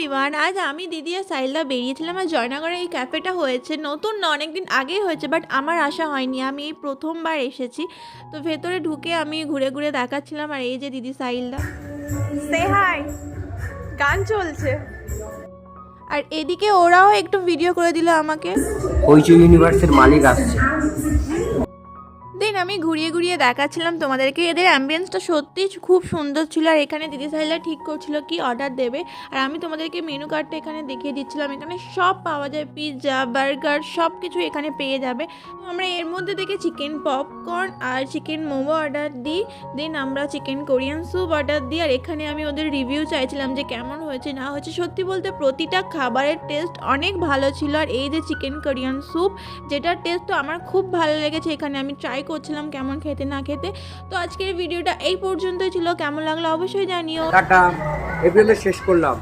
Everyone, আজ আমি দিদি আর সাইলদা বেরিয়েছিলাম আর জয়নগরে এই ক্যাফেটা হয়েছে, নতুন না, অনেক দিন আগেই হয়েছে, বাট আমার আসা হয়নি, আমি এই প্রথমবার এসেছি। তো ভেতরে ঢুকে আমি ঘুরে ঘুরে দেখাচ্ছিলাম আর এই যে দিদি সাইলদা, সে হাই, গান চলছে। আর এদিকে ওরাও একটু ভিডিও করে দিল আমাকে। হইচই ইউনিভার্সের মালিক আসছে। দেন আমি ঘুরিয়ে ঘুরিয়ে দেখাচ্ছিলাম তোমাদেরকে। এদের অ্যাম্বিয়েন্সটা সত্যিই খুব সুন্দর ছিল। আর এখানে দিদি সাইলা ঠিক করছিল কি অর্ডার দেবে, আর আমি তোমাদেরকে মেনু কার্ডটা এখানে দেখিয়ে দিচ্ছিলাম। এখানে সব পাওয়া যায়, পিৎজা, বার্গার, সব কিছু এখানে পেয়ে যাবে। তো আমরা এর মধ্যে থেকে চিকেন পপকর্ন আর চিকেন মোমো অর্ডার দিই। দেন আমরা চিকেন কোরিয়ান স্যুপ অর্ডার দিই। আর এখানে আমি ওদের রিভিউ চাইছিলাম যে কেমন হয়েছে না হয়েছে। সত্যি বলতে প্রতিটা খাবারের টেস্ট অনেক ভালো ছিল। আর এই যে চিকেন কোরিয়ান স্যুপ, যেটার টেস্ট তো আমার খুব ভালো লেগেছে, এখানে আমি ট্রাই করছিলাম কেমন খেতে না খেতে। তো আজকের ভিডিওটা এই পর্যন্তই ছিল, কেমন লাগলো অবশ্যই জানিও। টাটা, এপ্রিলে শেষ করলাম।